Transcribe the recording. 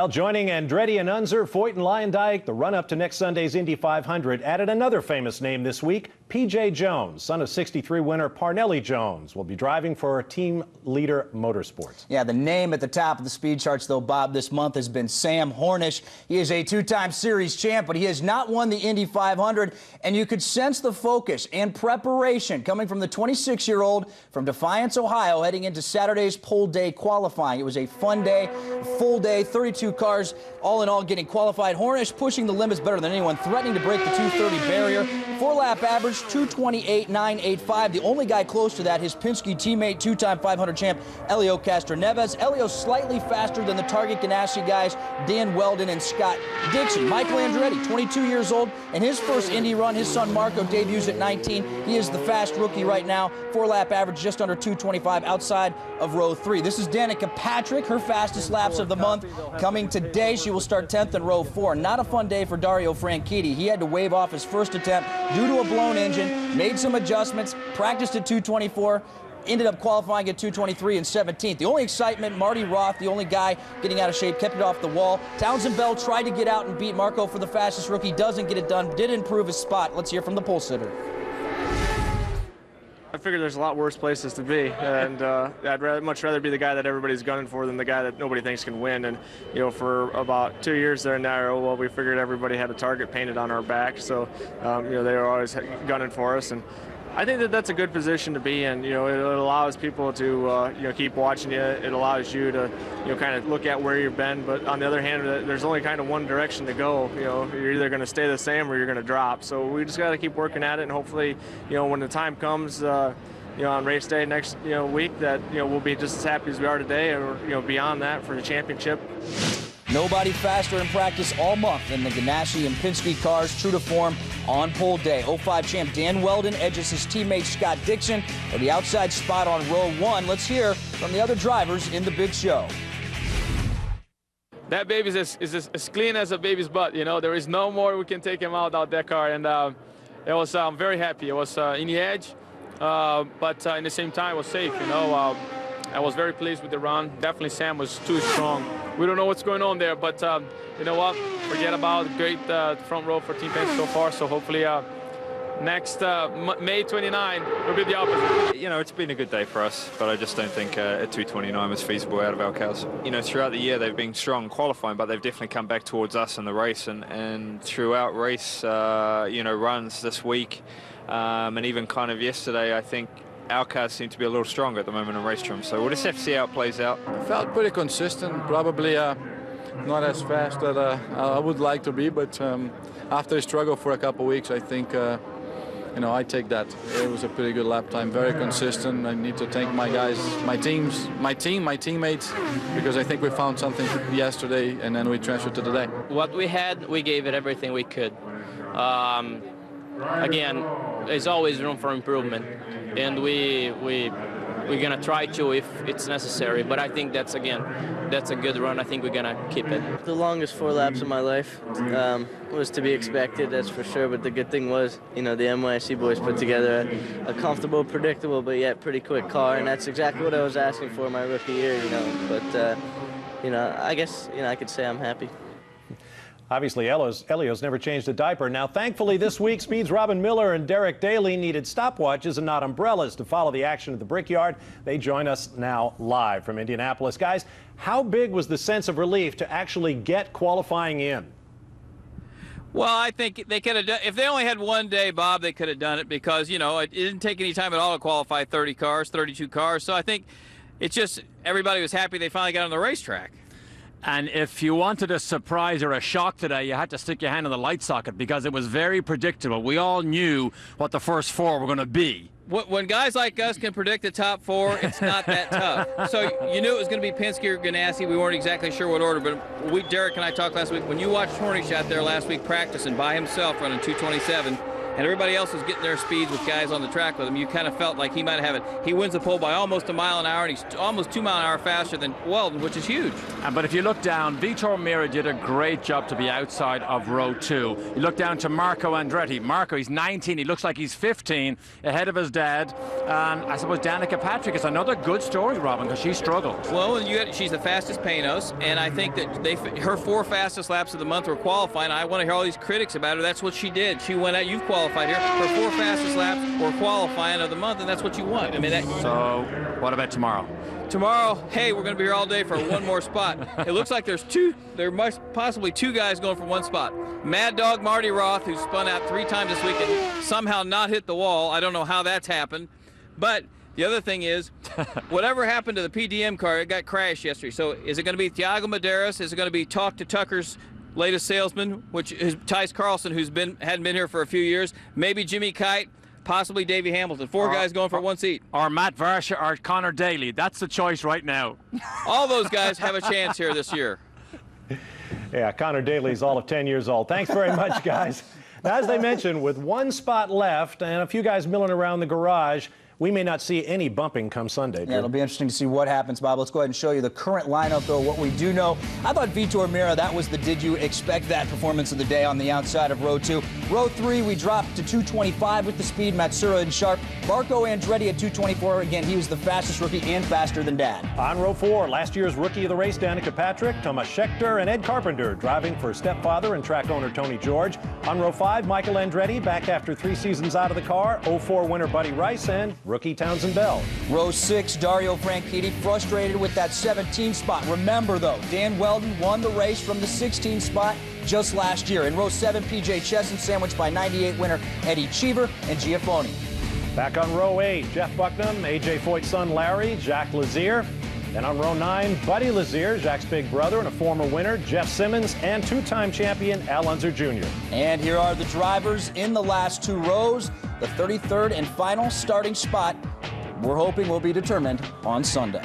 Well, joining Andretti and Unser, Foyt and Lyondike, the run-up to next Sunday's Indy 500 added another famous name this week, P.J. Jones, son of '63 winner Parnelli Jones, will be driving for Team Leader Motorsports. Yeah, the name at the top of the speed charts, though, Bob, this month has been Sam Hornish. He is a two-time series champ, but he has not won the Indy 500, and you could sense the focus and preparation coming from the 26-year-old from Defiance, Ohio, heading into Saturday's pole day qualifying. It was a fun day, full day, 32 cars, all in all getting qualified. Hornish pushing the limits better than anyone, threatening to break the 230 barrier. Four-lap average, 228.985. The only guy close to that, his Penske teammate, two-time 500 champ, Helio Castroneves. Helio slightly faster than the Target Ganassi guys, Dan Weldon and Scott Dixon. Michael Andretti, 22 years old, and his first Indy run, his son Marco debuts at 19. He is the fast rookie right now. Four-lap average just under 225 outside of row 3. This is Danica Patrick, her fastest laps of the month. Coming today, she will start 10th in row 4. Not a fun day for Dario Franchitti. He had to wave off his first attempt due to a blown engine, made some adjustments, practiced at 224, ended up qualifying at 223 and 17th. The only excitement, Marty Roth, the only guy getting out of shape, kept it off the wall. Townsend Bell tried to get out and beat Marco for the fastest rookie, doesn't get it done, did improve his spot. Let's hear from the pole sitter. I figure there's a lot worse places to be, and I'd much rather be the guy that everybody's gunning for than the guy that nobody thinks can win. And you know, for about 2 years there now, well, we figured everybody had a target painted on our back, so you know, they were always gunning for us. And I think that that's a good position to be in. You know, it allows people to you know, keep watching you. It allows you to, you know, kind of look at where you've been. But on the other hand, there's only kind of one direction to go. You know, you're either going to stay the same or you're going to drop. So we just got to keep working at it, and hopefully, you know, when the time comes, you know, on race day next, you know, week, that, you know, we'll be just as happy as we are today, or, you know, beyond that for the championship. Nobody faster in practice all month than the Ganassi and Penske cars, true to form on pole day. 05 champ Dan Weldon edges his teammate Scott Dixon for the outside spot on row 1. Let's hear from the other drivers in the big show. That baby is as clean as a baby's butt. You know, there is no more we can take him out that car, and it was I'm very happy. It was in the edge, but in the same time it was safe. You know, I was very pleased with the run. Definitely Sam was too strong. We don't know what's going on there, but you know what? Forget about great front row for Team Penske so far. So hopefully next May 29 will be the opposite. You know, it's been a good day for us, but I just don't think a 229 was feasible out of our cars. You know, throughout the year they've been strong qualifying, but they've definitely come back towards us in the race, and throughout race, you know, runs this week, and even kind of yesterday, I think our cars seem to be a little stronger at the moment in race trim, so we'll just have to see how it plays out. I felt pretty consistent, probably not as fast as I would like to be, but after a struggle for a couple weeks, I think, you know, I take that. It was a pretty good lap time, very consistent. I need to thank my guys, my teammates, because I think we found something yesterday and then we transferred to today. What we had, we gave it everything we could. Again, there's always room for improvement, and we're gonna try to if it's necessary. But I think that's a good run. I think we're gonna keep it. The longest 4 laps of my life was to be expected, that's for sure. But the good thing was, you know, the NYC boys put together a comfortable, predictable, but yet pretty quick car, and that's exactly what I was asking for my rookie year. You know, but you know, I guess, you know, I could say I'm happy. Obviously, Helio's never changed a diaper. Now, thankfully, this week, Speed's Robin Miller and Derek Daly needed stopwatches and not umbrellas to follow the action at the Brickyard. They join us now live from Indianapolis. Guys, how big was the sense of relief to actually get qualifying in? Well, I think they could have done, if they only had one day, Bob, they could have done it, because, you know, it didn't take any time at all to qualify 30 cars, 32 cars. So I think it's just everybody was happy they finally got on the racetrack. And if you wanted a surprise or a shock today, you had to stick your hand in the light socket, because it was very predictable. We all knew what the first 4 were going to be. When guys like us can predict the top 4, it's not that tough. So you knew it was going to be Penske or Ganassi. We weren't exactly sure what order, but Derek and I talked last week. When you watched Hornish out there last week practicing by himself running 227, and everybody else was getting their speeds with guys on the track with him, you kind of felt like he might have it. He wins the pole by almost 1 mile an hour, and he's almost 2 miles an hour faster than Weldon, which is huge. But if you look down, Vitor Meira did a great job to be outside of row 2. You look down to Marco Andretti. Marco, he's 19. He looks like he's 15, ahead of his dad. And I suppose Danica Patrick is another good story, Robin, because she struggled. Well, she's the fastest Panos, and I think that her 4 fastest laps of the month were qualifying. I want to hear all these critics about her. That's what she did. She went out. You've qualified here. Her 4 fastest laps were qualifying of the month, and that's what you want. I mean, so what about tomorrow? Tomorrow, hey, we're going to be here all day for one more spot. It looks like there must possibly 2 guys going for 1 spot. Mad Dog Marty Roth, who spun out 3 times this week and somehow not hit the wall. I don't know how that's happened. But the other thing is, whatever happened to the PDM car, it got crashed yesterday. So is it going to be Thiago Medeiros? Is it going to be Talk to Tucker's latest salesman, which is Tice Carlson, hadn't been here for a few years? Maybe Jimmy Kite? Possibly Davey Hamilton. 4 guys going for 1 seat. Or Matt Varsha or Connor Daly. That's the choice right now. All those guys have a chance here this year. Yeah, Connor Daly's all of 10 years old. Thanks very much, guys. Now, as they mentioned, with 1 spot left and a few guys milling around the garage, we may not see any bumping come Sunday. Yeah, it'll be interesting to see what happens, Bob. Let's go ahead and show you the current lineup, though, what we do know. I thought Vitor Meira, that was the did you expect that performance of the day on the outside of row 2. Row 3, we dropped to 225 with the speed, Matsura and Sharp. Marco Andretti at 224. Again, he was the fastest rookie and faster than Dad. On row 4, last year's rookie of the race, Danica Patrick, Thomas Schechter, and Ed Carpenter driving for stepfather and track owner Tony George. On row 5, Michael Andretti back after 3 seasons out of the car, 04 winner Buddy Rice, and rookie Townsend Bell. Row 6, Dario Franchitti frustrated with that 17 spot. Remember, though, Dan Weldon won the race from the 16 spot just last year. In row 7, PJ Chesson sandwiched by 98 winner Eddie Cheever and Giafoni. Back on row 8, Jeff Bucknam, AJ Foyt's son Larry, Jacques Lazier. Then on row 9, Buddy Lazier, Jacques' big brother and a former winner, Jeff Simmons, and 2-time champion Al Unser Jr. And here are the drivers in the last 2 rows. The 33rd and final starting spot, we're hoping, will be determined on Sunday.